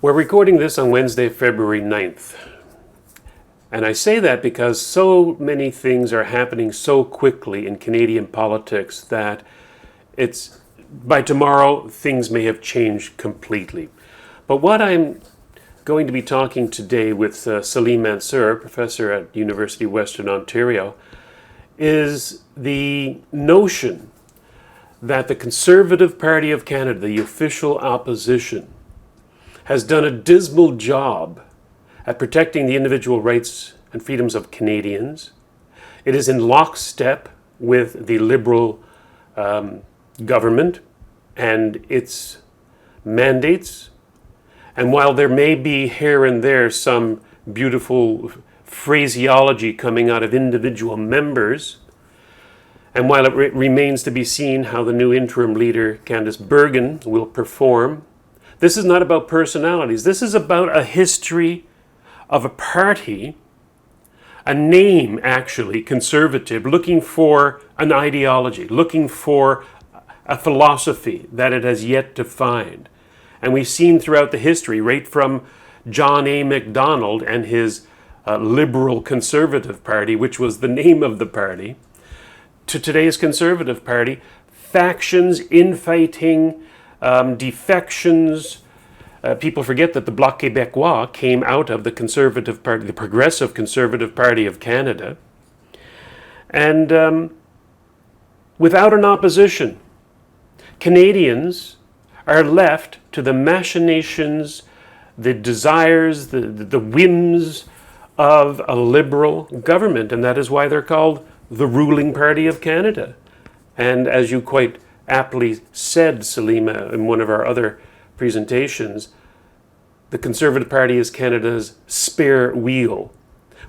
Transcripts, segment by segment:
We're recording this on Wednesday, February 9th. And I say that because so many things are happening so quickly in Canadian politics that it's by tomorrow things may have changed completely. But what I'm going to be talking today with Salim Mansur, professor at University of Western Ontario, is the notion that the Conservative Party of Canada, the official opposition, has done a dismal job at protecting the individual rights and freedoms of Canadians. It is in lockstep with the Liberal government and its mandates. And while there may be here and there some beautiful phraseology coming out of individual members, and while it remains to be seen how the new interim leader, Candice Bergen, will perform, this is not about personalities. This is about a history of a party, a name actually, Conservative, looking for an ideology, looking for a philosophy that it has yet to find. And we've seen throughout the history, right from John A. Macdonald and his Liberal Conservative Party, which was the name of the party, to today's Conservative Party, factions, infighting, defections. People forget that the Bloc Québécois came out of the Conservative Party, the Progressive Conservative Party of Canada, and without an opposition, Canadians are left to the machinations, the desires, the whims of a Liberal government, and that is why they're called the ruling party of Canada. And as you quite aptly said, Salima, in one of our other presentations, the Conservative Party is Canada's spare wheel.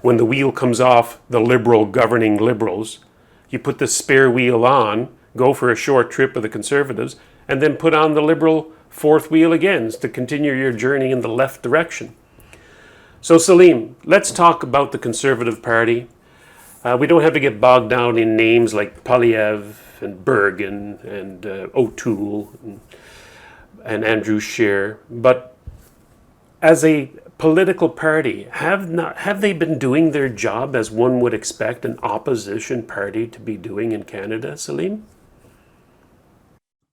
When the wheel comes off the Liberal governing Liberals, you put the spare wheel on, go for a short trip with the Conservatives, and then put on the Liberal fourth wheel again to continue your journey in the left direction. So Salim, let's talk about the Conservative Party. We don't have to get bogged down in names like Poilievre and Bergen and O'Toole and Andrew Scheer, but as a political party, have they been doing their job as one would expect an opposition party to be doing in Canada, Salim?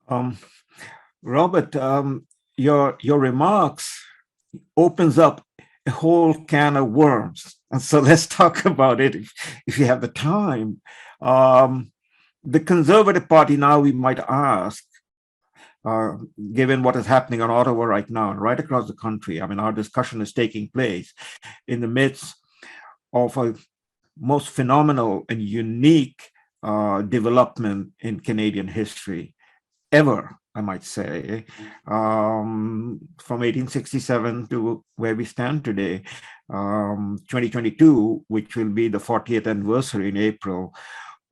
Um, Robert, your remarks opens up a whole can of worms. And so let's talk about it if you have the time. The Conservative Party now, we might ask, given what is happening in Ottawa right now and right across the country, I mean, our discussion is taking place in the midst of a most phenomenal and unique development in Canadian history ever, I might say, from 1867 to where we stand today, 2022, which will be the 40th anniversary in April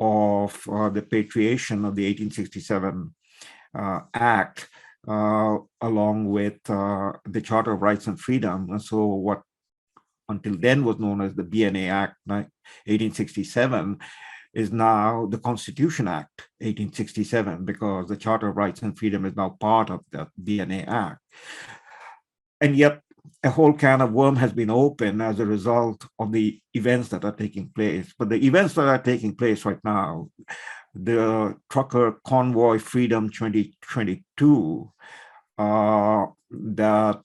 of the patriation of the 1867 Act, along with the Charter of Rights and Freedom. And so what until then was known as the BNA Act 1867 is now the Constitution Act 1867, because the Charter of Rights and Freedom is now part of the BNA Act. And yet a whole can of worm has been opened as a result of the events that are taking place. But the events that are taking place right now, the Trucker Convoy Freedom 2022, that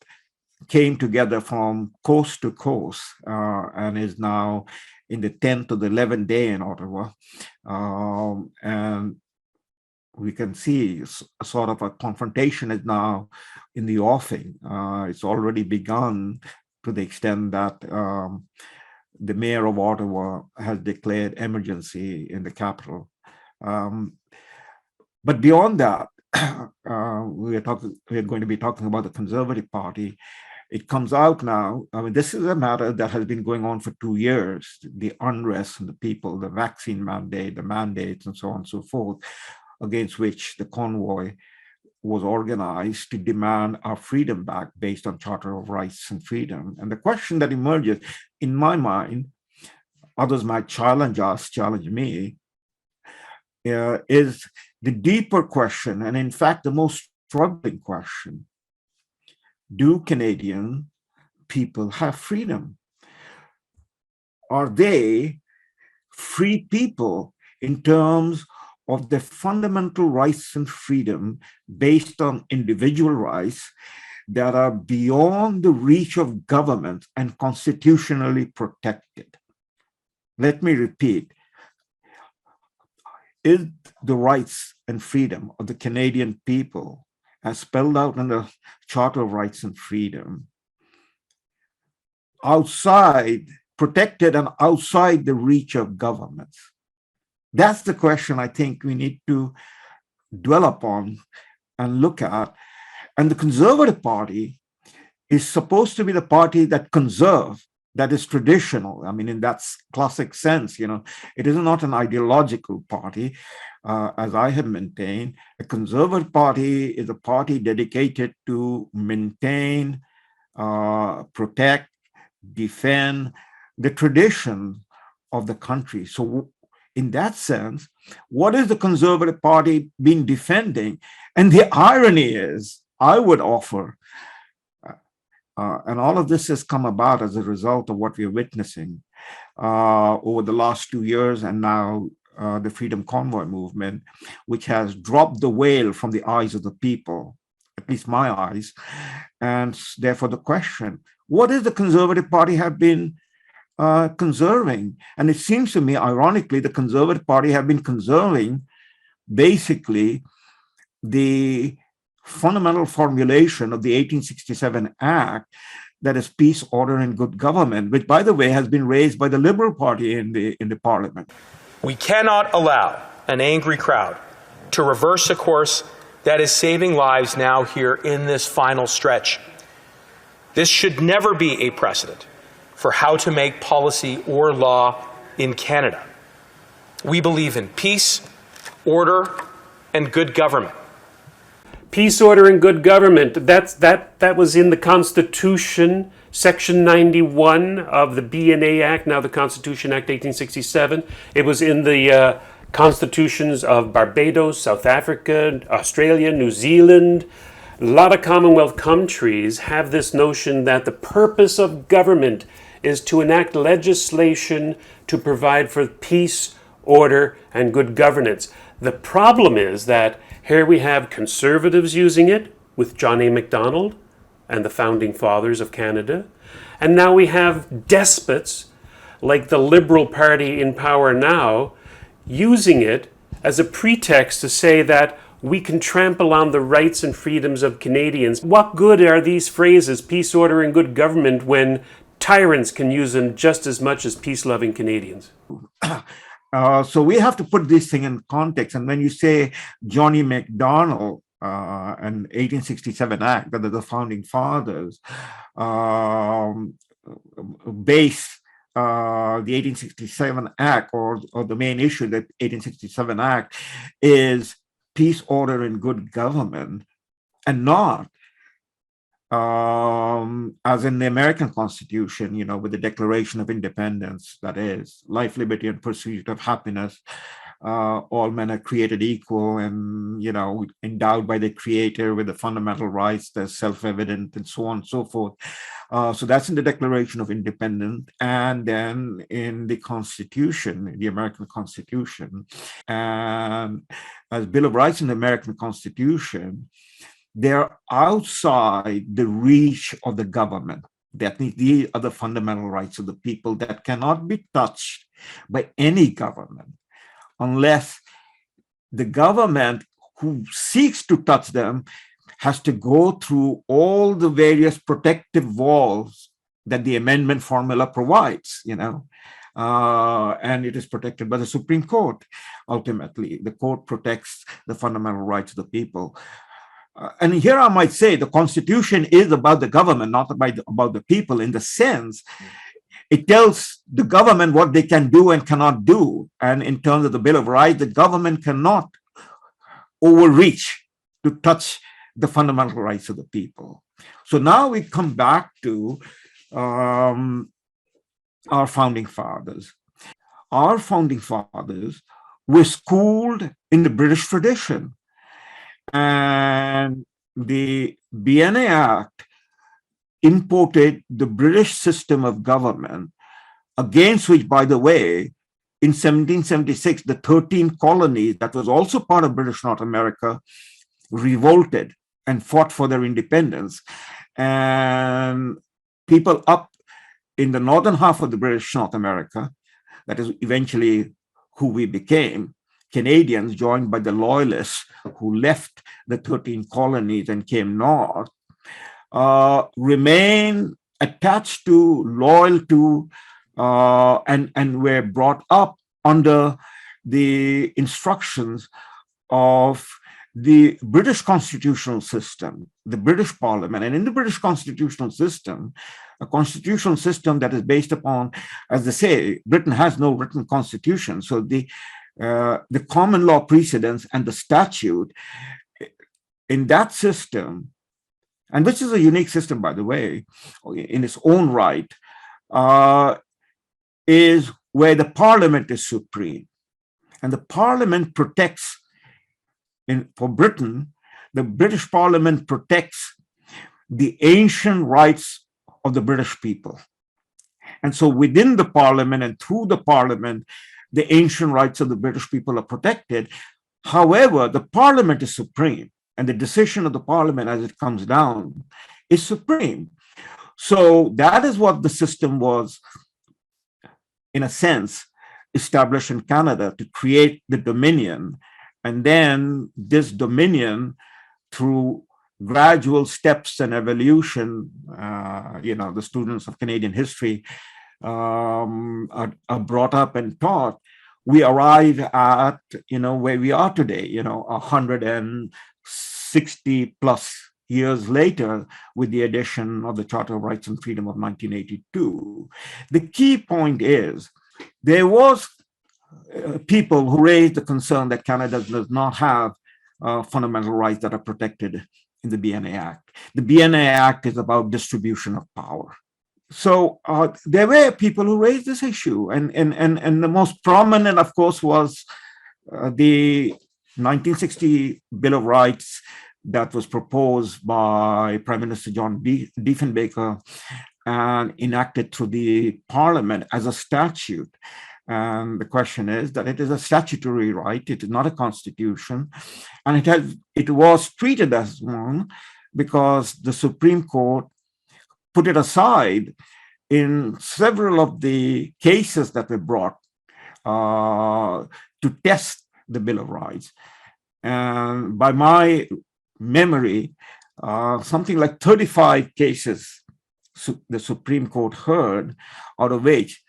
came together from coast to coast and is now in the 10th to the 11th day in Ottawa. And we can see sort of a confrontation is now in the offing. It's already begun to the extent that the mayor of Ottawa has declared emergency in the capital. But beyond that, we are going to be talking about the Conservative Party. It comes out now, I mean, this is a matter that has been going on for 2 years, the unrest and the people, the vaccine mandate, the mandates, and so on and so forth, against which the convoy was organized to demand our freedom back based on Charter of Rights and Freedom. And the question that emerges, in my mind, others might challenge us, challenge me, is the deeper question, and in fact, the most troubling question. do Canadian people have freedom? Are they free people in terms of their fundamental rights and freedom based on individual rights that are beyond the reach of government and constitutionally protected? Let me repeat, is the rights and freedom of the Canadian people, as spelled out in the Charter of Rights and Freedom, outside, protected and outside the reach of governments? That's the question I think we need to dwell upon and look at. And the Conservative Party is supposed to be the party that conserve, that is traditional. I mean, in that classic sense, it is not an ideological party, as I have maintained. A Conservative Party is a party dedicated to maintain, protect, defend the tradition of the country. So in that sense, what is the Conservative Party been defending? And the irony is, I would offer, and all of this has come about as a result of what we're witnessing over the last 2 years, and now the Freedom Convoy movement, which has dropped the veil from the eyes of the people, at least my eyes. And therefore the question, what is the Conservative Party have been conserving? And it seems to me, ironically, the Conservative Party have been conserving basically the fundamental formulation of the 1867 Act, that is peace, order, and good government, which, by the way, has been raised by the Liberal Party in the Parliament. We cannot allow an angry crowd to reverse a course that is saving lives now here in this final stretch. This should never be a precedent for how to make policy or law in Canada. We believe in peace, order, and good government. Peace, order, and good government. That was in the Constitution, Section 91 of the BNA Act, now the Constitution Act 1867. It was in the constitutions of Barbados, South Africa, Australia, New Zealand. A lot of Commonwealth countries have this notion that the purpose of government is to enact legislation to provide for peace, order, and good governance. The problem is that here we have Conservatives using it with John A. Macdonald and the Founding Fathers of Canada. And now we have despots like the Liberal Party in power now using it as a pretext to say that we can trample on the rights and freedoms of Canadians. What good are these phrases, peace, order, and good government, when tyrants can use them just as much as peace-loving Canadians? So we have to put this thing in context. And when you say Johnny Macdonald and 1867 Act, that the Founding Fathers base the 1867 Act, or the main issue that 1867 Act is peace, order, and good government, and not as in the American Constitution, with the Declaration of Independence, that is life, liberty, and pursuit of happiness. All men are created equal and, endowed by the Creator with the fundamental rights that's self-evident, and so on and so forth. So that's in the Declaration of Independence. And then in the Constitution, the American Constitution, and as Bill of Rights in the American Constitution, they're outside the reach of the government. That these are the fundamental rights of the people that cannot be touched by any government unless the government who seeks to touch them has to go through all the various protective walls that the amendment formula provides, and it is protected by the Supreme Court. Ultimately, the court protects the fundamental rights of the people. And here I might say the Constitution is about the government, not about the people, in the sense it tells the government what they can do and cannot do. And in terms of the Bill of Rights, the government cannot overreach to touch the fundamental rights of the people. So now we come back to our Founding Fathers. Our Founding Fathers were schooled in the British tradition. And the BNA Act imported the British system of government, against which, by the way, in 1776, the 13 colonies that was also part of British North America revolted and fought for their independence. And people up in the northern half of the British North America, that is eventually who we became, Canadians joined by the Loyalists who left the 13 colonies and came north, remain attached to, loyal to, and were brought up under the instructions of the British constitutional system, the British Parliament. And in the British constitutional system, a constitutional system that is based upon, as they say, Britain has no written constitution. So the common law precedents and the statute in that system, and which is a unique system, by the way, in its own right, is where the Parliament is supreme. And the Parliament protects, for Britain, the British Parliament protects the ancient rights of the British people. And so within the Parliament and through the Parliament, the ancient rights of the British people are protected. However, the Parliament is supreme, and the decision of the Parliament as it comes down is supreme. So that is what the system was, in a sense, established in Canada to create the Dominion. And then this Dominion, through gradual steps and evolution, the students of Canadian history are brought up and taught, we arrive at, where we are today, 160 plus years later, with the addition of the Charter of Rights and Freedom of 1982. The key point is there was people who raised the concern that Canada does not have fundamental rights that are protected in the BNA Act. The BNA Act is about distribution of power. So there were people who raised this issue, and the most prominent, of course, was the 1960 Bill of Rights that was proposed by Prime Minister John Diefenbaker and enacted through the Parliament as a statute. And the question is that it is a statutory right, it is not a constitution, and it was treated as one because the Supreme Court put it aside in several of the cases that were brought to test the Bill of Rights. And by my memory, something like 35 cases the Supreme Court heard, out of which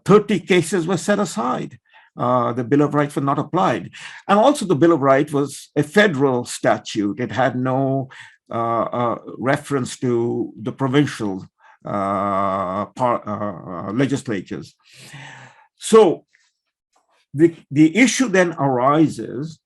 30 cases were set aside. The Bill of Rights was not applied. And also the Bill of Rights was a federal statute. It had no reference to the provincial legislatures. So the issue then arises,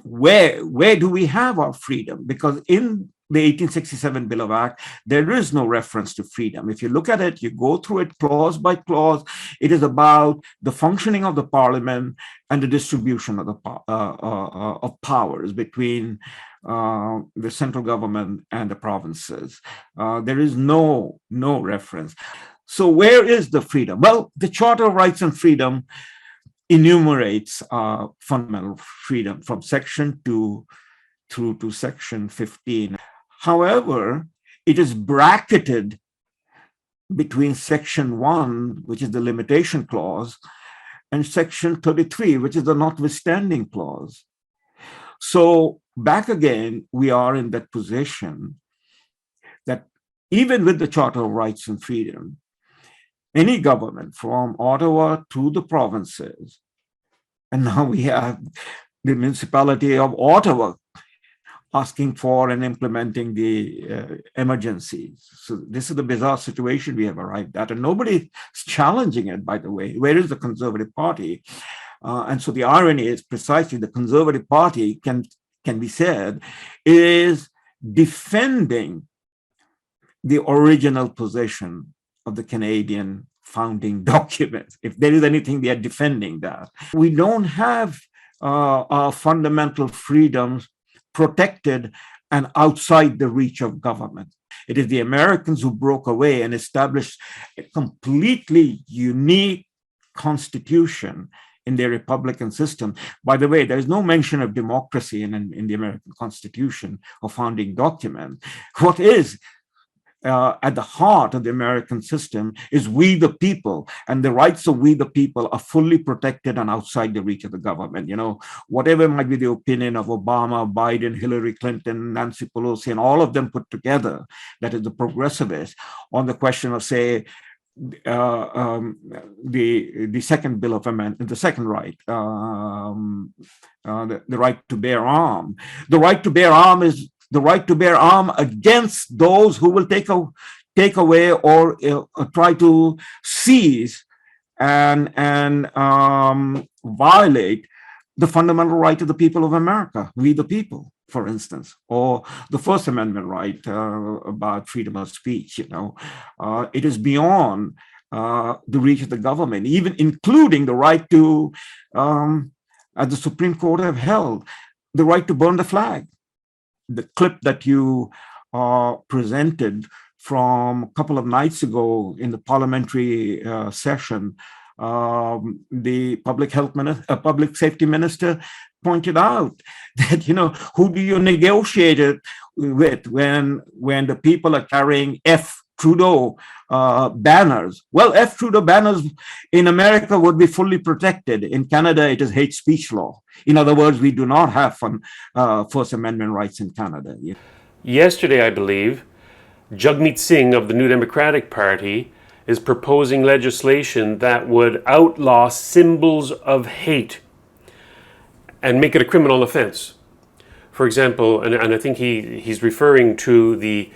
where do we have our freedom? Because in the 1867 Bill of Rights, there is no reference to freedom. If you look at it, you go through it clause by clause, it is about the functioning of the Parliament and the distribution of the of powers between the central government and the provinces. There is no reference. So where is the freedom? Well, the Charter of Rights and Freedom enumerates fundamental freedom from Section 2 through to Section 15. However, it is bracketed between Section 1, which is the limitation clause, and Section 33, which is the notwithstanding clause. So back again, we are in that position that even with the Charter of Rights and Freedom, any government from Ottawa to the provinces, and now we have the municipality of Ottawa asking for and implementing the emergencies. So this is the bizarre situation we have arrived at, and nobody's challenging it, by the way. Where is the Conservative Party? And so the irony is precisely the Conservative Party can be said is defending the original position of the Canadian founding documents. If there is anything, they are defending that. We don't have our fundamental freedoms protected and outside the reach of government. It is the Americans who broke away and established a completely unique constitution in their republican system. By the way, there is no mention of democracy in the American Constitution or founding document. What is at the heart of the American system is we the people, and the rights of we the people are fully protected and outside the reach of the government. You know, whatever might be the opinion of Obama, Biden, Hillary Clinton, Nancy Pelosi, and all of them put together, that is the progressivists, on the question of, say, the second Bill of Amendment, the second right, the right to bear arm. The right to bear arm is the right to bear arm against those who will take away or try to seize and violate the fundamental right of the people of America, we the people, for instance, or the First Amendment right about freedom of speech. You know, it is beyond the reach of the government, even including the right to, as the Supreme Court have held, the right to burn the flag. The clip that you presented from a couple of nights ago in the parliamentary session, the public safety minister pointed out that, you know, who do you negotiate it with when the people are carrying F. Trudeau banners? Well, F. Trudeau banners in America would be fully protected. In Canada, it is hate speech law. In other words, we do not have First Amendment rights in Canada. Yesterday, I believe, Jagmeet Singh of the New Democratic Party is proposing legislation that would outlaw symbols of hate and make it a criminal offense. For example, and I think he's referring to the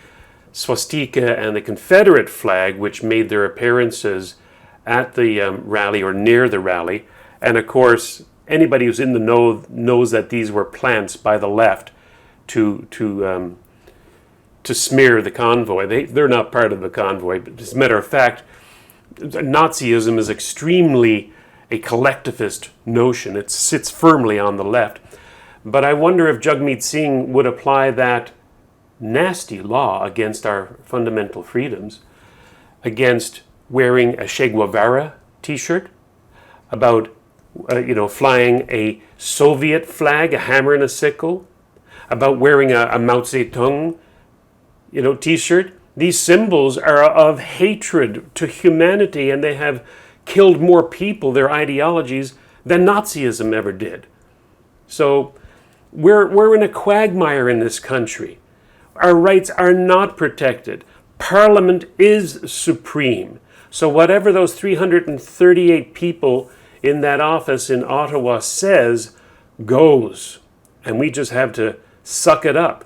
swastika and the Confederate flag, which made their appearances at the rally or near the rally. And of course, anybody who's in the know knows that these were plants by the left to smear the convoy. They're not part of the convoy, but as a matter of fact, Nazism is extremely a collectivist notion. It sits firmly on the left. But I wonder if Jagmeet Singh would apply that nasty law against our fundamental freedoms, against wearing a Che Guevara t-shirt, about flying a Soviet flag, a hammer and a sickle, about wearing a Mao Zedong t-shirt. These symbols are of hatred to humanity, and they have killed more people, their ideologies, than Nazism ever did. So we're in a quagmire in this country. Our rights are not protected. Parliament is supreme. So whatever those 338 people in that office in Ottawa says goes. And we just have to suck it up.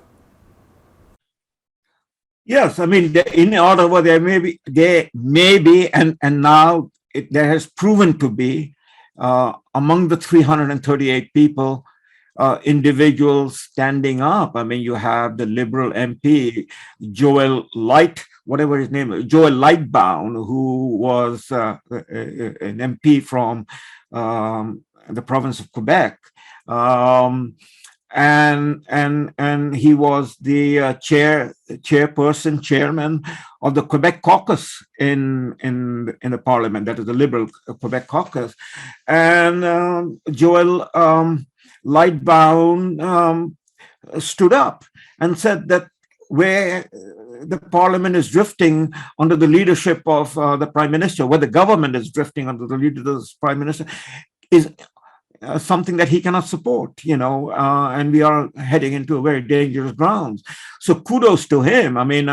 Yes, I mean, in Ottawa, there may be, and now there has proven to be, among the 338 people, individuals standing up. I mean, you have the Liberal MP, Joel Lightbound, who was an MP from the province of Quebec. And he was the chairman of the Quebec caucus in the parliament, that is the Liberal Quebec caucus. And Joel Lightbound stood up and said that where the parliament is drifting under the leadership of the prime minister, where the government is drifting under the leadership of the prime minister, is something that he cannot support, and we are heading into a very dangerous grounds. So kudos to him. I mean,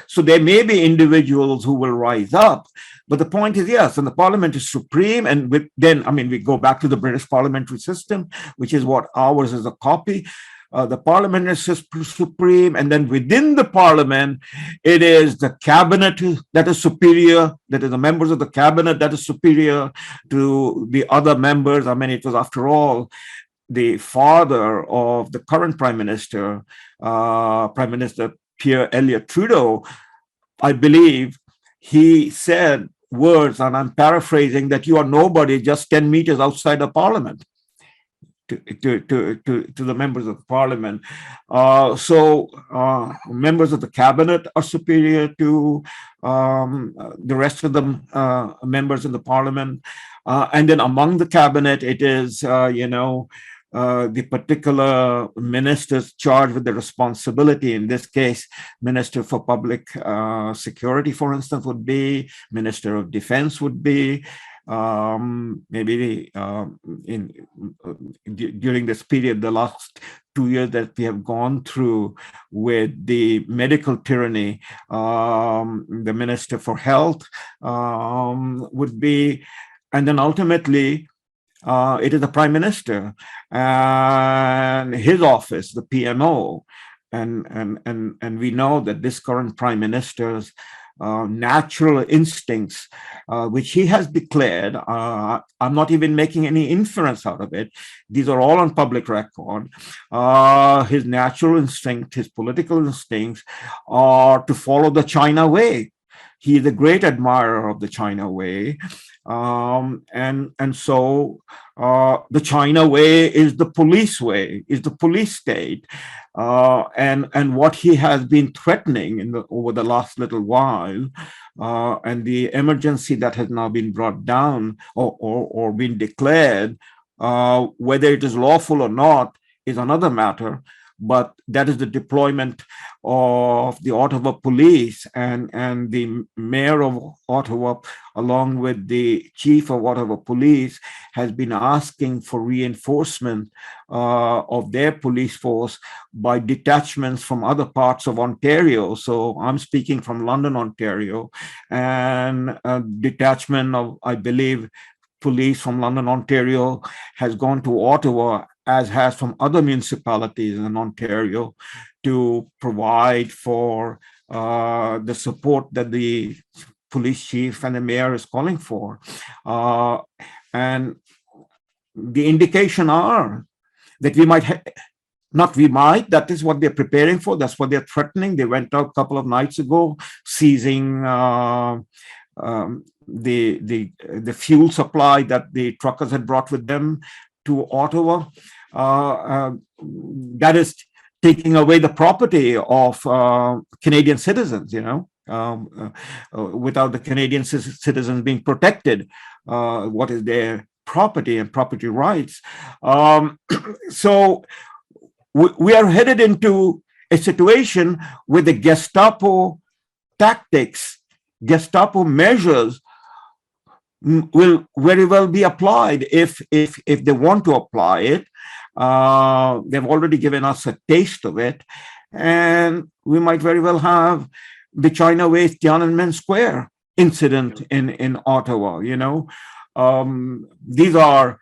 so there may be individuals who will rise up, but the point is, yes, and the parliament is supreme. And we go back to the British parliamentary system, which is what ours is a copy. The parliament is supreme, and then within the parliament, it is the cabinet that is superior, that is the members of the cabinet that is superior to the other members. I mean, it was, after all, the father of the current Prime Minister Pierre Elliott Trudeau. I believe he said words, and I'm paraphrasing, that you are nobody just 10 meters outside the parliament. to the members of the parliament. Members of the cabinet are superior to the rest of the members of the parliament. And then among the cabinet, it is, the particular ministers charged with the responsibility. In this case, Minister for Public Security, for instance, would be, Minister of Defense would be, maybe during this period, the last 2 years that we have gone through with the medical tyranny, the Minister for Health would be, and then ultimately it is the Prime Minister and his office, the PMO, and we know that this current Prime Minister's natural instincts, which he has declared, I'm not even making any inference out of it. These are all on public record. His natural instinct, his political instincts are to follow the China way. He is a great admirer of the China way. And so the China way is the police way, is the police state. And what he has been threatening over the last little while, and the emergency that has now been brought down or been declared, whether it is lawful or not is another matter. But that is the deployment of the Ottawa police, and the mayor of Ottawa, along with the chief of Ottawa police, has been asking for reinforcement of their police force by detachments from other parts of Ontario. So I'm speaking from London, Ontario, and a detachment of, I believe, police from London, Ontario has gone to Ottawa, as has from other municipalities in Ontario, to provide for the support that the police chief and the mayor is calling for. And the indication are that we might, that is what they're preparing for, that's what they're threatening. They went out a couple of nights ago, seizing the fuel supply that the truckers had brought with them to Ottawa. That is taking away the property of Canadian citizens, without the Canadian citizens being protected, what is their property and property rights. So we are headed into a situation where the Gestapo tactics, Gestapo measures will very well be applied if they want to apply it. They've already given us a taste of it, and we might very well have the China Way Tiananmen Square incident in Ottawa. These are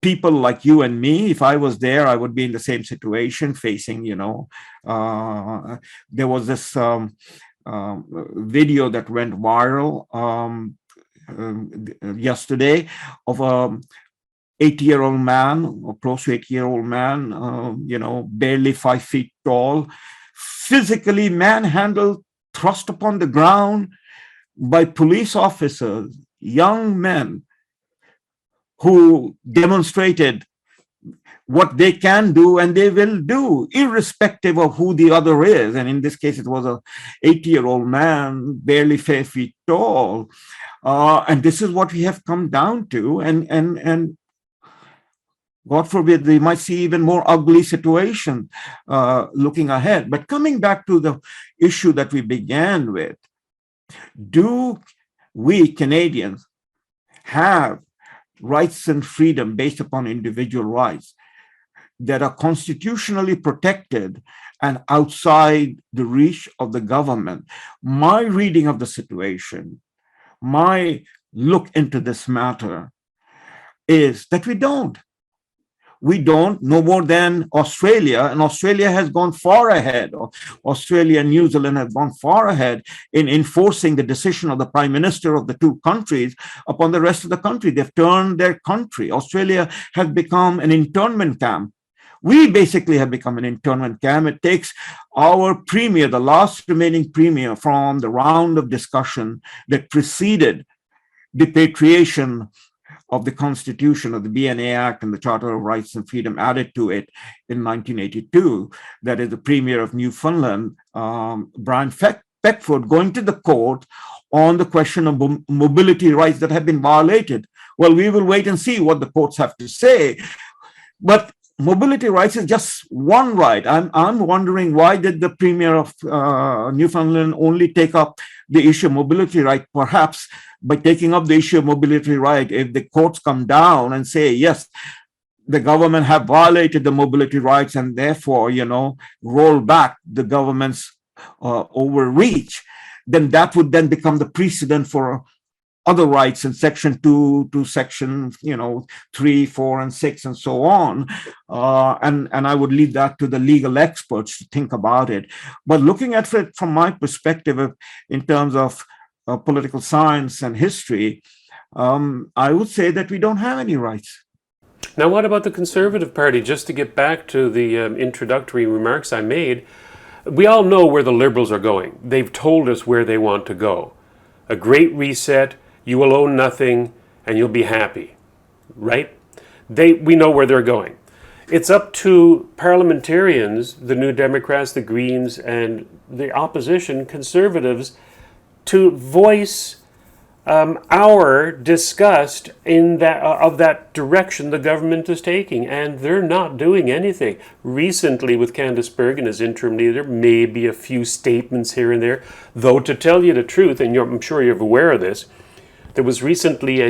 people like you and me. If I was there, I would be in the same situation, facing, there was this video that went viral yesterday of a 80-year-old man, or close to 80-year-old man, barely 5 feet tall, physically manhandled, thrust upon the ground by police officers, young men who demonstrated what they can do and they will do, irrespective of who the other is. And in this case, it was a 80-year-old man, barely 5 feet tall. And this is what we have come down to. And God forbid, we might see even more ugly situation looking ahead. But coming back to the issue that we began with, do we Canadians have rights and freedom based upon individual rights that are constitutionally protected and outside the reach of the government? My reading of the situation, my look into this matter, is that we don't. We don't, no more than Australia, and Australia has gone far ahead. Australia and New Zealand have gone far ahead in enforcing the decision of the Prime Minister of the two countries upon the rest of the country. They've turned their country. Australia has become an internment camp. We basically have become an internment camp. It takes our premier, the last remaining premier from the round of discussion that preceded the patriation of the Constitution of the BNA Act and the Charter of Rights and Freedom added to it in 1982, that is the Premier of Newfoundland, Brian Peckford, going to the court on the question of mobility rights that have been violated. Well, we will wait and see what the courts have to say. But mobility rights is just one right. I'm wondering, why did the Premier of Newfoundland only take up the issue of mobility right? Perhaps by taking up the issue of mobility right, if the courts come down and say, yes, the government have violated the mobility rights and therefore, roll back the government's overreach, then that would then become the precedent for other rights in Section 2 to Section 3, 4, and 6, and so on. And I would leave that to the legal experts to think about it. But looking at it from my perspective, in terms of political science and history, I would say that we don't have any rights. Now, what about the Conservative Party? Just to get back to the introductory remarks I made, we all know where the Liberals are going. They've told us where they want to go. A great reset, you will own nothing, and you'll be happy, right? We know where they're going. It's up to parliamentarians, the New Democrats, the Greens, and the opposition, Conservatives, to voice our disgust in that direction the government is taking, and they're not doing anything. Recently, with Candice Bergen as interim leader, maybe a few statements here and there, though to tell you the truth, and I'm sure you're aware of this, there was recently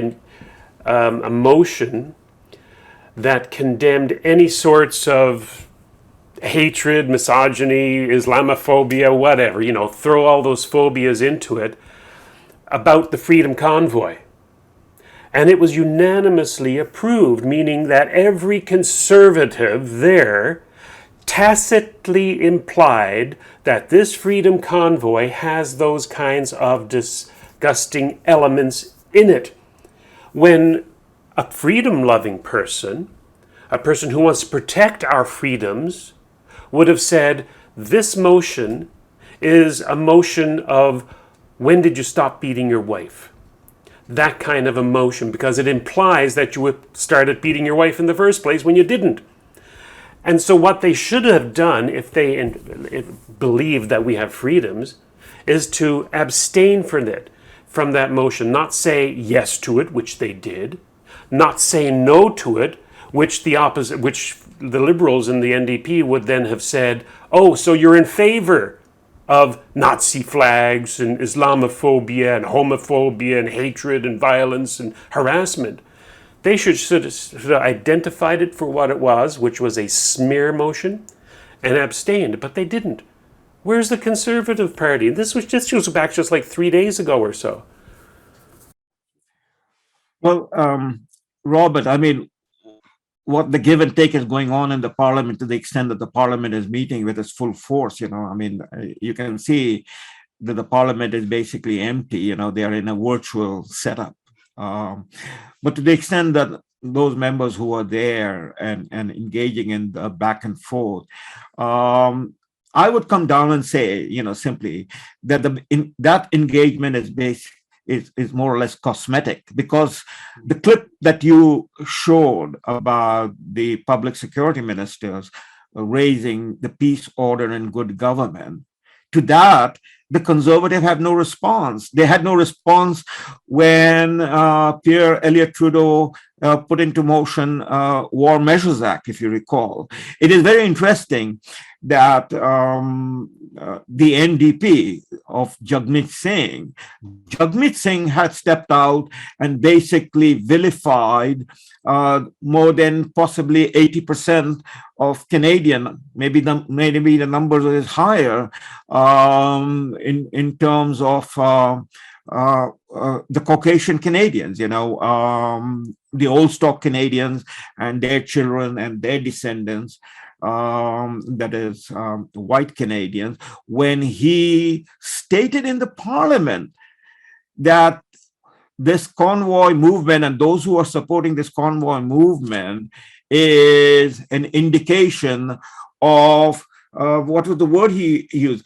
a motion that condemned any sorts of hatred, misogyny, Islamophobia, whatever, throw all those phobias into it, about the Freedom Convoy. And it was unanimously approved, meaning that every conservative there tacitly implied that this Freedom Convoy has those kinds of disgusting elements in it. When a freedom-loving person, a person who wants to protect our freedoms, would have said, this motion is a motion of, when did you stop beating your wife? That kind of emotion, because it implies that you started beating your wife in the first place when you didn't. And so what they should have done, if they believed that we have freedoms, is to abstain from that motion, not say yes to it, which they did, not say no to it, which the Liberals and the NDP would then have said, oh, so you're in favor of Nazi flags and Islamophobia and homophobia and hatred and violence and harassment. They should have identified it for what it was, which was a smear motion, and abstained, but they didn't. Where's the Conservative Party? This goes back just like 3 days ago or so. Well, Robert, what the give and take is going on in the parliament, to the extent that the parliament is meeting with its full force, you can see that the parliament is basically empty, they are in a virtual setup. But to the extent that those members who are there and engaging in the back and forth, I would come down and say, simply that that engagement is more or less cosmetic, because the clip that you showed about the public security ministers raising the peace, order, and good government, to that, the Conservatives have no response. They had no response when Pierre Elliott Trudeau put into motion War Measures Act, if you recall. It is very interesting that the NDP of Jagmeet Singh had stepped out and basically vilified more than possibly 80% of Canadian, maybe the numbers is higher, in terms of the Caucasian Canadians, the old stock Canadians and their children and their descendants, that is white Canadians, when he stated in the parliament that this convoy movement and those who are supporting this convoy movement is an indication of what was the word he used?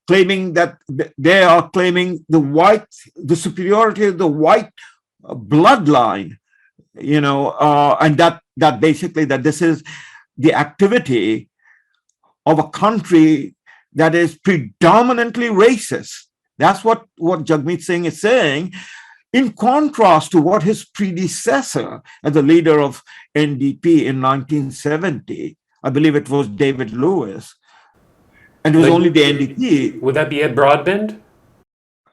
Claiming that they are claiming the superiority of the white bloodline, and that basically that this is the activity of a country that is predominantly racist. That's what Jagmeet Singh is saying, in contrast to what his predecessor as the leader of NDP in 1970, I believe it was David Lewis, and it was only the NDP. Would that be Ed Broadbent?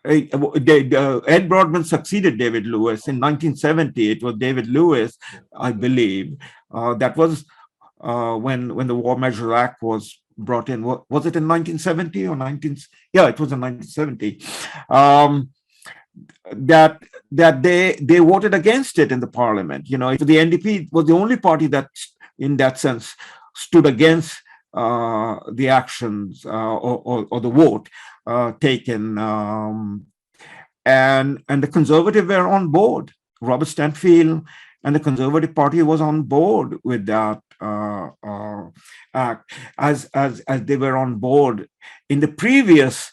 Ed Broadbent succeeded David Lewis in 1970. It was David Lewis, I believe. That was when the War Measures Act was brought in. Was it in 1970 or 19? Yeah, it was in 1970. That they voted against it in the parliament. The NDP was the only party that, in that sense, stood against the actions or the vote taken, and the Conservative were on board. Robert Stanfield and the Conservative Party was on board with that act, as they were on board in the previous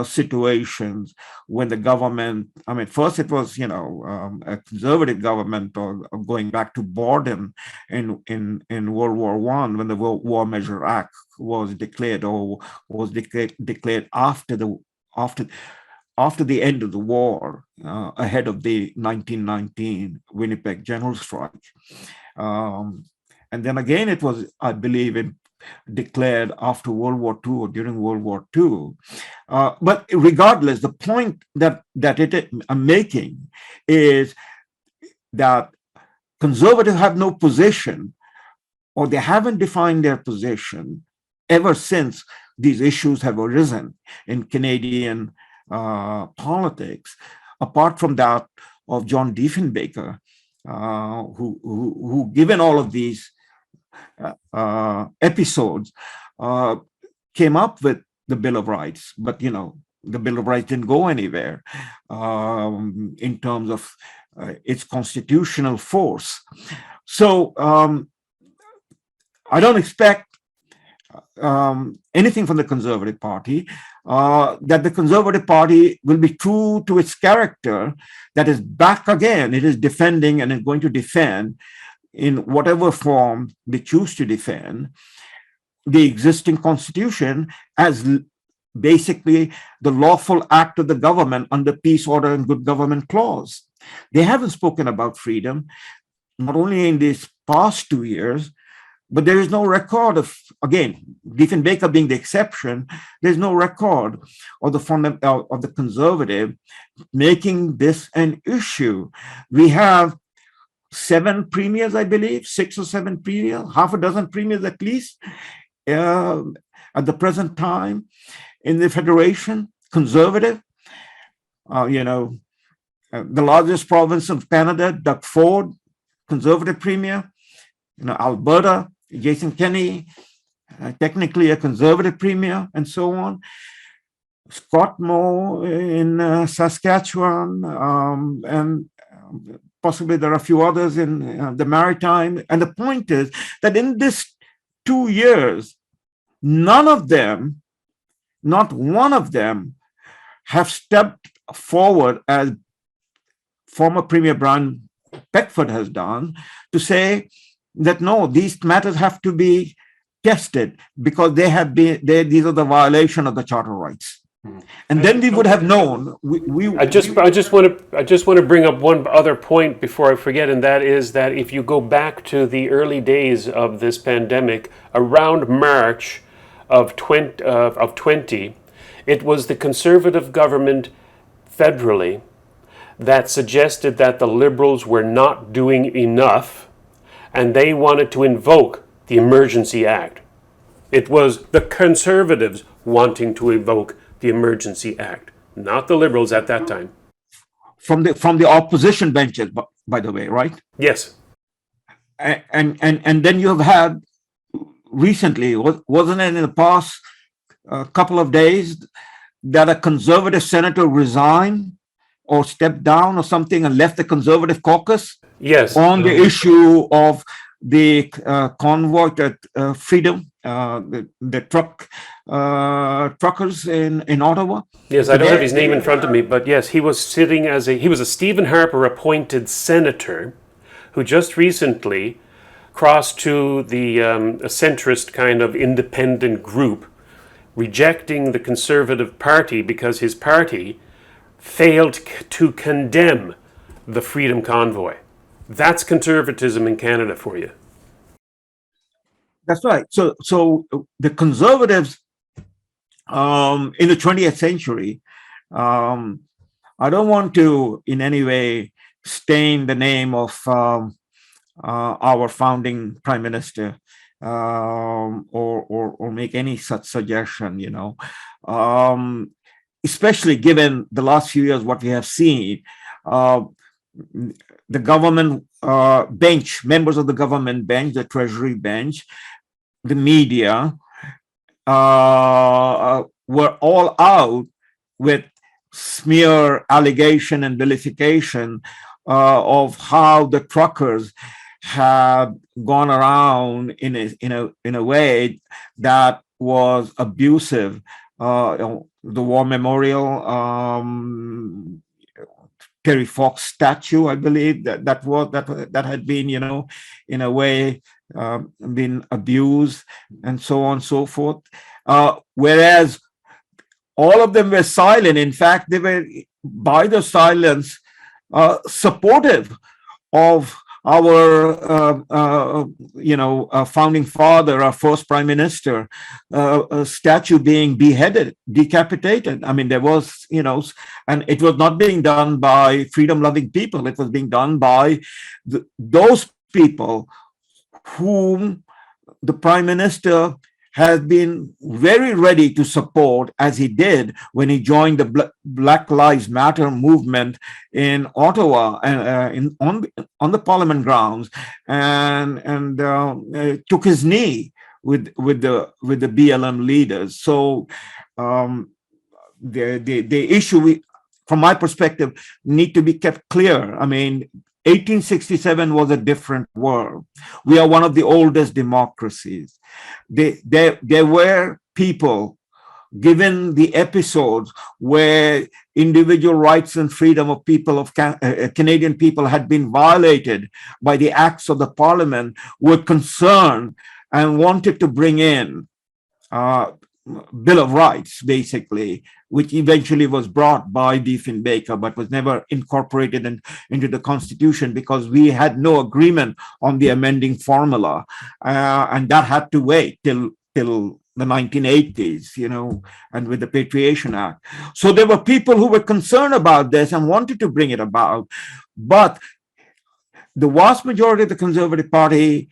situations when the government, first it was, a conservative government, or going back to Borden in World War I, when the War Measure Act was declared, or was declared after the end of the war, ahead of the 1919 Winnipeg General Strike. And then again, it was, I believe, declared after World War II or during World War II. But regardless, the point that I'm making is that conservatives have no position, or they haven't defined their position ever since these issues have arisen in Canadian politics, apart from that of John Diefenbaker, who given all of these episodes, came up with the Bill of Rights. But the Bill of Rights didn't go anywhere in terms of its constitutional force. So I don't expect anything from the Conservative Party, that the Conservative Party will be true to its character, that is back again. It is defending and is going to defend, in whatever form they choose to defend, the existing constitution as basically the lawful act of the government under peace, order, and good government clause. They haven't spoken about freedom, not only in these past 2 years, but there is no record of, again, Diefenbaker being the exception, there's no record of the Conservative making this an issue. We have 7 premiers, I believe, 6 or 7 premiers, half a dozen premiers at least, at the present time in the Federation, Conservative. The largest province of Canada, Doug Ford, Conservative premier. Alberta, Jason Kenney, technically a Conservative premier, and so on. Scott Moe in Saskatchewan, and possibly there are a few others in the Maritime. And the point is that in this 2 years, none of them, not one of them, have stepped forward as former Premier Brian Beckford has done, to say that no, these matters have to be tested because these are the violation of the Charter rights. And then we would have known. I just want to bring up one other point before I forget, and that is that if you go back to the early days of this pandemic, around March of 20, it was the Conservative government federally that suggested that the Liberals were not doing enough, and they wanted to invoke the Emergency Act. It was the Conservatives wanting to invoke the Emergency Act, not the Liberals at that time. From the opposition benches, by the way, right? Yes. And then you have had recently, wasn't it in the past couple of days, that a Conservative senator resigned or stepped down or something and left the Conservative caucus? Yes. On the issue of the convoy at Freedom the truckers in Ottawa? Yes, I don't have his name in front of me, but yes, he was he was a Stephen Harper appointed senator who just recently crossed to a centrist kind of independent group, rejecting the Conservative Party because his party failed to condemn the Freedom Convoy. That's conservatism in Canada for you. That's right. So the Conservatives in the 20th century, I don't want to in any way stain the name of our founding Prime Minister or make any such suggestion, especially given the last few years, what we have seen. The government bench, members of the government bench, the Treasury bench, the media were all out with smear allegation and vilification of how the truckers have gone around in a way that was abusive. The War Memorial, Terry Fox statue, I believe that had been, in a way, been abused, and so on and so forth. Whereas all of them were silent. In fact, they were, by the silence, supportive of our, founding father, our first prime minister, a statue being beheaded, decapitated. I mean, there was, and it was not being done by freedom-loving people. It was being done by those people whom the prime minister has been very ready to support, as he did when he joined the Black Lives Matter movement in Ottawa on the Parliament grounds, and took his knee with the BLM leaders. So the issue, from my perspective, need to be kept clear. I mean, 1867 was a different world. We are one of the oldest democracies. There were people, given the episodes where individual rights and freedom of people, of Canadian people, had been violated by the acts of the Parliament, were concerned and wanted to bring in Bill of Rights, basically, which eventually was brought by Diefenbaker, but was never incorporated into the Constitution because we had no agreement on the amending formula, and that had to wait till the 1980s, and with the Patriation Act. So there were people who were concerned about this and wanted to bring it about, but the vast majority of the Conservative Party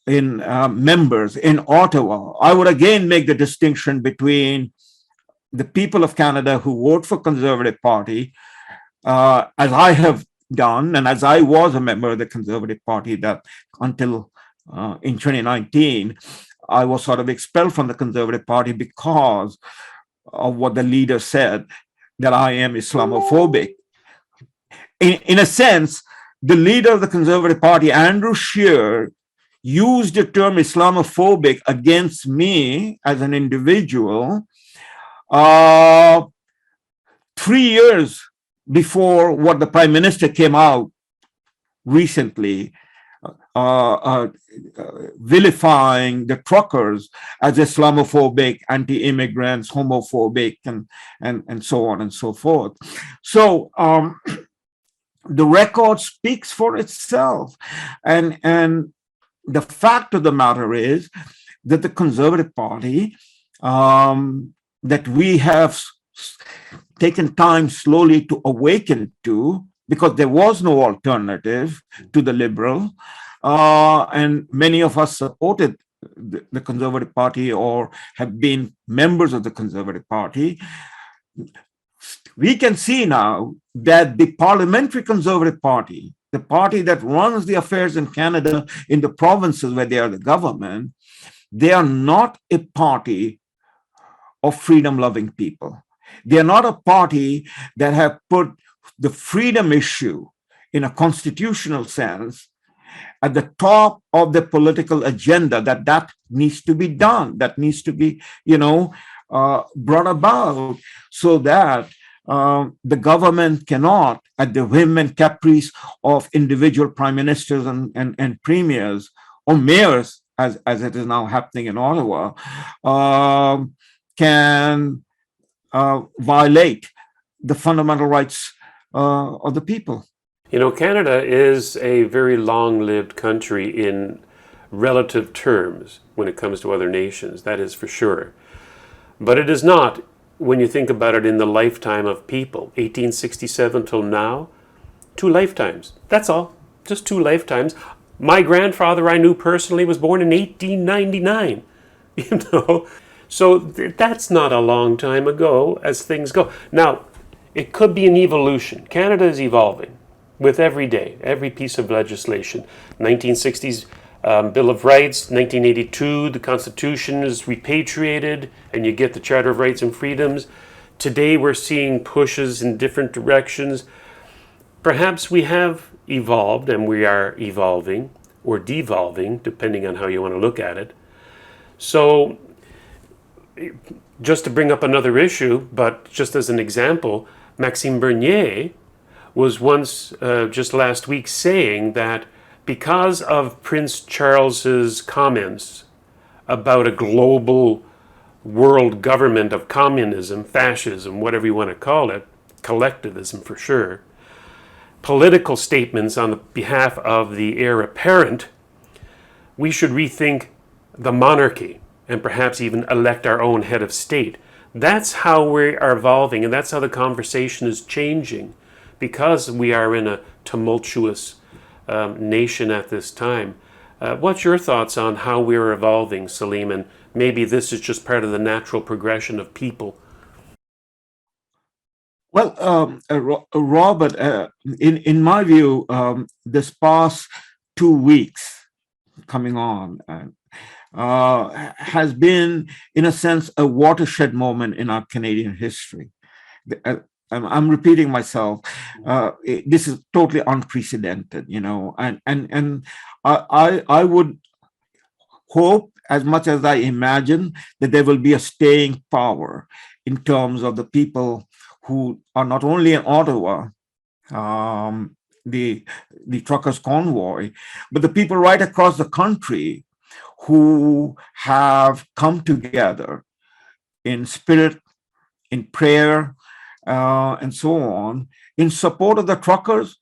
in members in Ottawa, I would again make the distinction between the people of Canada who vote for Conservative Party, as I have done, and as I was a member of the Conservative Party that until in 2019, I was sort of expelled from the Conservative Party because of what the leader said, that I am Islamophobic. In a sense, the leader of the Conservative Party, Andrew Scheer, used the term Islamophobic against me as an individual 3 years before what the Prime Minister came out recently, vilifying the truckers as Islamophobic, anti-immigrants, homophobic, and so on and so forth. So the record speaks for itself, and the fact of the matter is that the Conservative Party, that we have taken time slowly to awaken to, because there was no alternative to the Liberal, and many of us supported the Conservative Party or have been members of the Conservative Party. We can see now that the Parliamentary Conservative Party, the party that runs the affairs in Canada in the provinces where they are the government, they are not a party of freedom-loving people. They are not a party that have put the freedom issue in a constitutional sense at the top of the political agenda, that needs to be done, that needs to be, brought about, so that the government cannot, at the whim and caprice of individual prime ministers and premiers or mayors, as it is now happening in Ottawa, can violate the fundamental rights of the people. You know, Canada is a very long-lived country in relative terms when it comes to other nations, that is for sure. But it is not, when you think about it, in the lifetime of people. 1867 till now, 2 lifetimes. That's all, just 2 lifetimes. My grandfather I knew personally was born in 1899, you know. So that's not a long time ago as things go. Now, it could be an evolution. Canada is evolving with every day, every piece of legislation. 1960s Bill of Rights, 1982, the Constitution is repatriated and you get the Charter of Rights and Freedoms. Today we're seeing pushes in different directions. Perhaps we have evolved and we are evolving or devolving, depending on how you want to look at it. So, just to bring up another issue, but just as an example, Maxime Bernier was once, just last week, saying that because of Prince Charles's comments about a global world government of communism, fascism, whatever you want to call it, collectivism for sure, political statements on the behalf of the heir apparent, we should rethink the monarchy and perhaps even elect our own head of state. That's how we are evolving, and that's how the conversation is changing, because we are in a tumultuous nation at this time. What's your thoughts on how we're evolving, Salim, and maybe this is just part of the natural progression of people? Well, Robert, in my view, this past 2 weeks coming on has been, in a sense, a watershed moment in our Canadian history. I'm repeating myself. This is totally unprecedented, and I would hope, as much as I imagine, that there will be a staying power in terms of the people who are not only in Ottawa, the truckers convoy, but the people right across the country who have come together in spirit, in prayer, and so on, in support of the truckers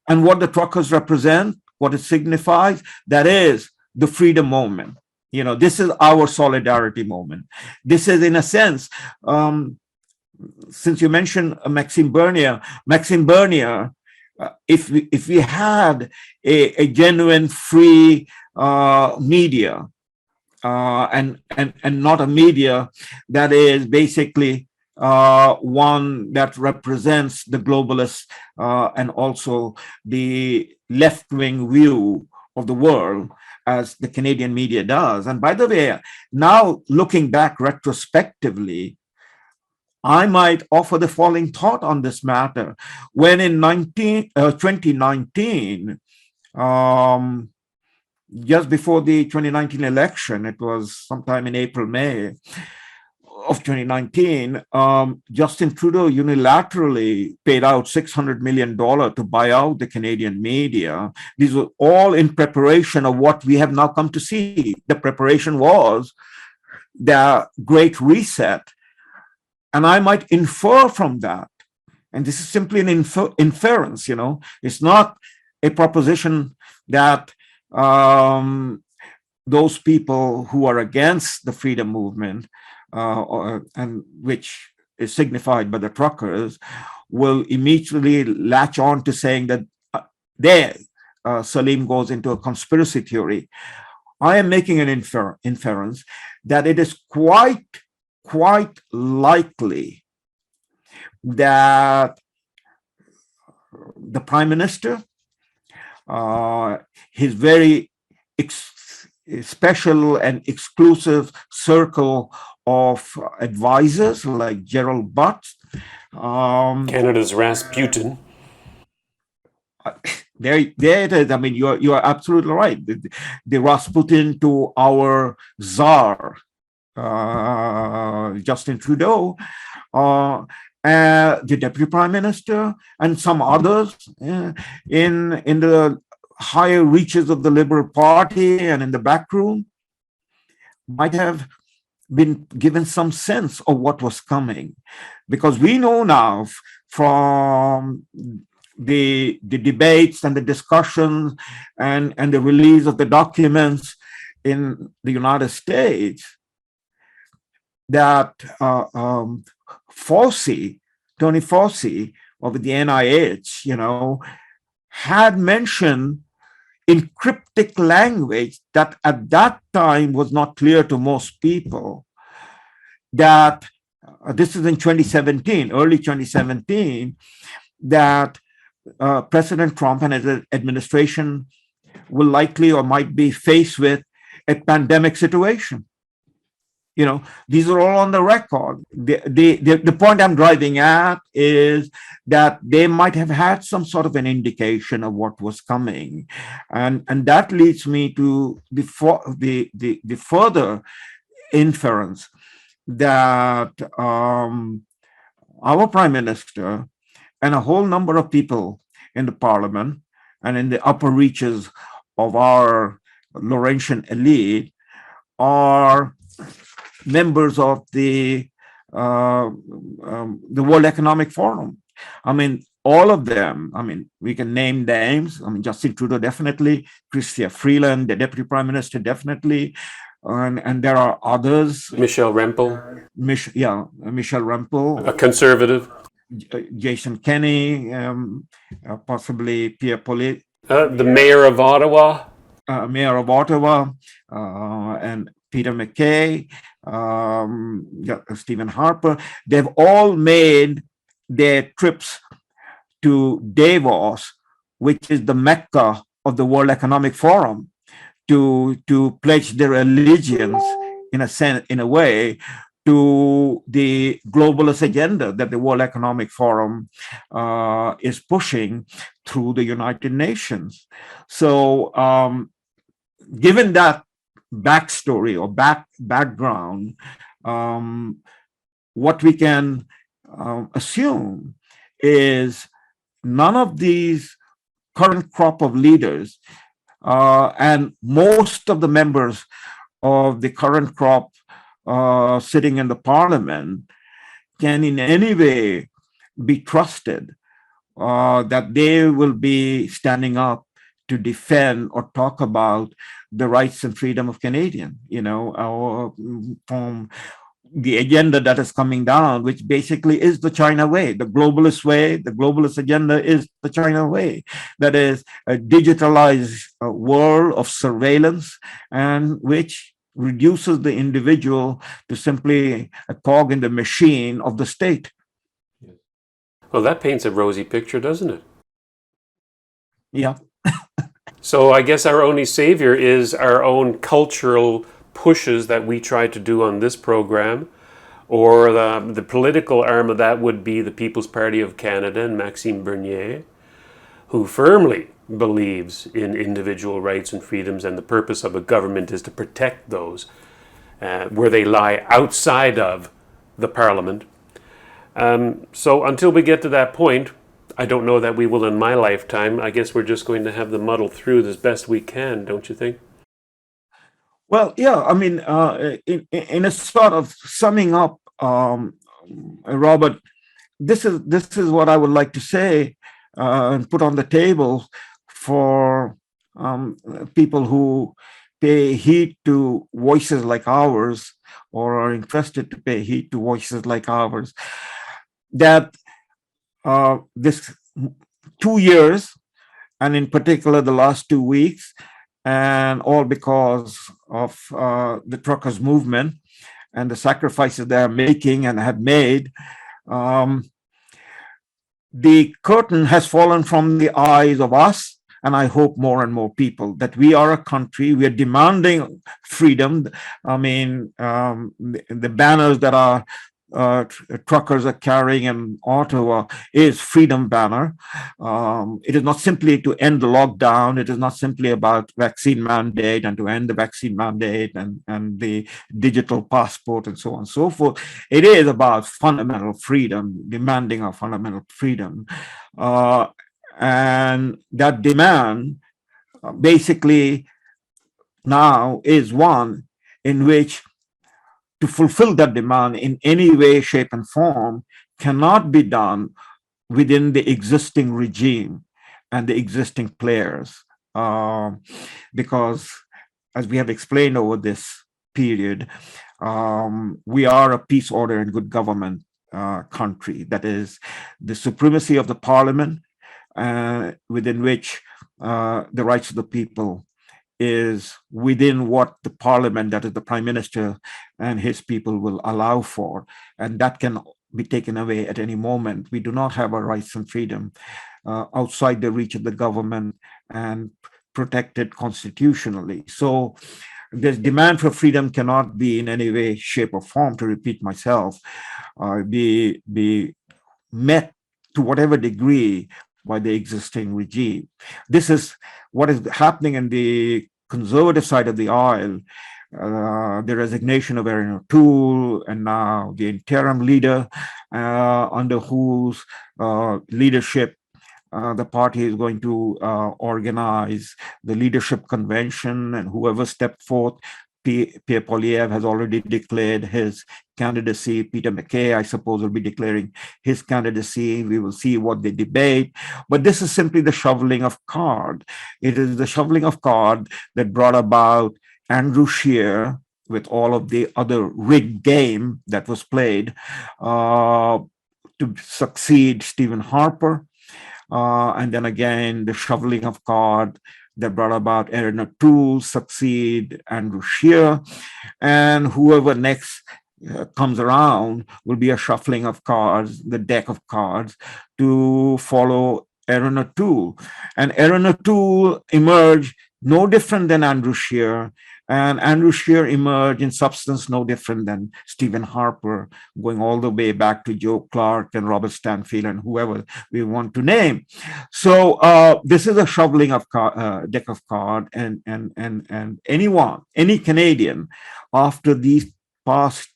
and what the truckers represent, what it signifies. That is the freedom moment. This is our solidarity moment. This is, in a sense, since you mentioned Maxime Bernier, if we had a genuine free media, and not a media that is basically one that represents the globalist and also the left-wing view of the world, as the Canadian media does. And by the way, now looking back retrospectively, I might offer the following thought on this matter. When in 2019, just before the 2019 election, it was sometime in April, May of 2019, Justin Trudeau unilaterally paid out $600 million to buy out the Canadian media. These were all in preparation of what we have now come to see. The preparation was the Great Reset. And I might infer from that, and this is simply an inference, it's not a proposition that those people who are against the freedom movement, and which is signified by the truckers, will immediately latch on to saying that Salim goes into a conspiracy theory. I am making an inference that it is quite likely that the Prime Minister, his very special and exclusive circle of advisors like Gerald Butts, Canada's Rasputin. there it is. I mean, you are absolutely right. The Rasputin to our czar, Justin Trudeau, the deputy prime minister, and some others in the higher reaches of the Liberal Party and in the back room might have been given some sense of what was coming, because we know now from the debates and the discussions and the release of the documents in the United States that Tony Fauci of the NIH, had mentioned in cryptic language that at that time was not clear to most people, that this is in 2017, early 2017, that President Trump and his administration will likely or might be faced with a pandemic situation. These are all on the record. The point I'm driving at is that they might have had some sort of an indication of what was coming, and that leads me to the further inference that our prime minister and a whole number of people in the parliament and in the upper reaches of our Laurentian elite are members of the World Economic Forum. I mean, all of them. I mean, we can name names. I mean, Justin Trudeau definitely, Chrystia Freeland, the Deputy Prime Minister definitely, and there are others. Michelle Rempel. Michelle Rempel. A conservative. Jason Kenney, possibly Pierre Poilievre. The mayor of Ottawa. And Peter MacKay, Stephen Harper. They've all made their trips to Davos, which is the Mecca of the World Economic Forum, to pledge their allegiance, in a way, to the globalist agenda that the World Economic Forum is pushing through the United Nations. So, given that backstory or background, what we can assume is none of these current crop of leaders and most of the members of the current crop sitting in the parliament can in any way be trusted that they will be standing up to defend or talk about the rights and freedom of Canadian, from the agenda that is coming down, which basically is the China way, the globalist way. The globalist agenda is the China way. That is a digitalized world of surveillance, and which reduces the individual to simply a cog in the machine of the state. Well, that paints a rosy picture, doesn't it? Yeah. So I guess our only savior is our own cultural pushes that we try to do on this program, or the political arm of that would be the People's Party of Canada and Maxime Bernier, who firmly believes in individual rights and freedoms, and the purpose of a government is to protect those where they lie outside of the Parliament. So until we get to that point, I don't know that we will in my lifetime. I guess we're just going to have to muddle through as best we can, don't you think? Well, yeah, I mean, in a sort of summing up, Robert, this is what I would like to say and put on the table for people who pay heed to voices like ours, or are interested to pay heed to voices like ours, that this 2 years, and in particular the last 2 weeks, and all because of the truckers' movement and the sacrifices they are making and have made, the curtain has fallen from the eyes of us, and I hope more and more people, that we are a country, we are demanding freedom. I mean, the banners that are truckers are carrying in Ottawa is Freedom Banner. It is not simply to end the lockdown. It is not simply about vaccine mandate and to end the vaccine mandate and the digital passport and so on and so forth. It is about fundamental freedom, demanding our fundamental freedom. And that demand basically now is one in which to fulfill that demand in any way, shape, and form cannot be done within the existing regime and the existing players. Because, as we have explained over this period, we are a peace, order, and good government country. That is the supremacy of the parliament, within which the rights of the people is within what the parliament, that is the prime minister and his people, will allow for, and that can be taken away at any moment. We do not have our rights and freedom outside the reach of the government and protected constitutionally. So this demand for freedom cannot be in any way, shape, or form, to repeat myself, be met to whatever degree by the existing regime. This is what is happening in the conservative side of the aisle. The resignation of Erin O'Toole, and now the interim leader, under whose leadership the party is going to organize the leadership convention, and whoever stepped forth, Pierre Poilievre has already declared his candidacy. Peter MacKay, I suppose, will be declaring his candidacy. We will see what they debate. But this is simply the shoveling of card. It is the shoveling of card that brought about Andrew Scheer, with all of the other rigged game that was played, to succeed Stephen Harper. And then again, the shoveling of card that brought about Erin O'Toole, succeed Andrew Scheer, and whoever next comes around will be a shuffling of cards, the deck of cards, to follow Erin O'Toole. And Erin O'Toole emerged no different than Andrew Scheer, and Andrew Scheer emerged in substance no different than Stephen Harper, going all the way back to Joe Clark and Robert Stanfield and whoever we want to name. So this is a shoveling of deck of cards, and anyone, any Canadian, after these past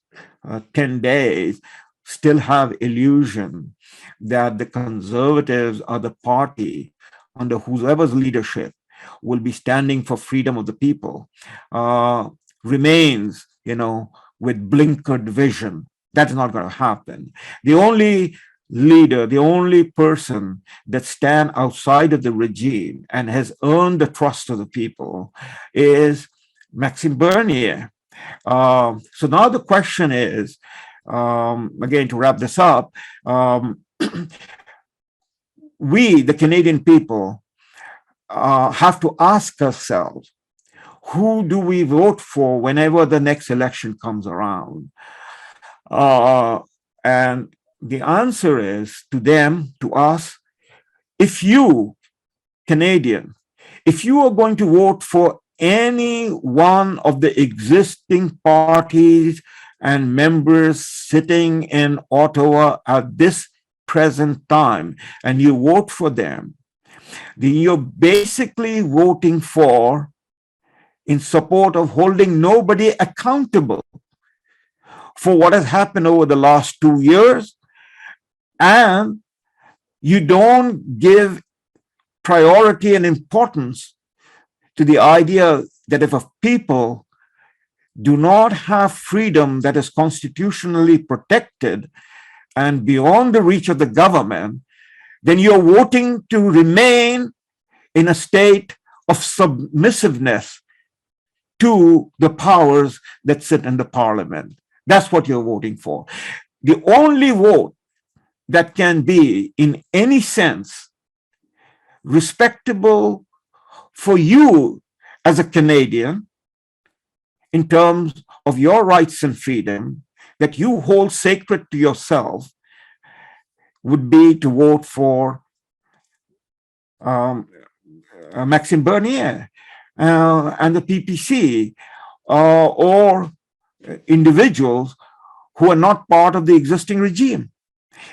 10 days, still have illusion that the Conservatives are the party under whoever's leadership will be standing for freedom of the people, remains, with blinkered vision. That's not going to happen. The only leader, the only person that stands outside of the regime and has earned the trust of the people is Maxime Bernier. So now the question is, again, to wrap this up, we, the Canadian people, have to ask ourselves, who do we vote for whenever the next election comes around? And the answer is, to them, to us, if you, Canadian, if you are going to vote for any one of the existing parties and members sitting in Ottawa at this present time, and you vote for them, then you're basically voting for, in support of holding nobody accountable for what has happened over the last 2 years. And you don't give priority and importance to the idea that if a people do not have freedom that is constitutionally protected and beyond the reach of the government, then you're voting to remain in a state of submissiveness to the powers that sit in the parliament. That's what you're voting for. The only vote that can be, in any sense, respectable for you as a Canadian, in terms of your rights and freedom that you hold sacred to yourself, would be to vote for Maxime Bernier and the PPC, or individuals who are not part of the existing regime.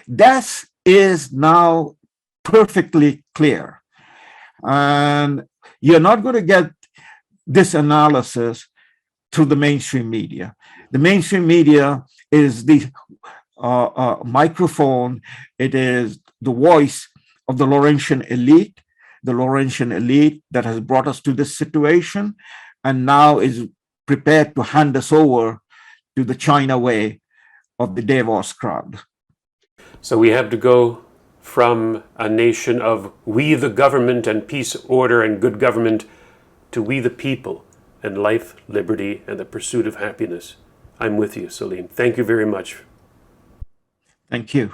That is now perfectly clear. And you're not going to get this analysis through the mainstream media. The mainstream media is the microphone, it is the voice of the Laurentian elite that has brought us to this situation and now is prepared to hand us over to the China way of the Davos crowd. So we have to go from a nation of we the government and peace, order, and good government to we the people and life, liberty, and the pursuit of happiness. I'm with you, Salim. Thank you very much. Thank you.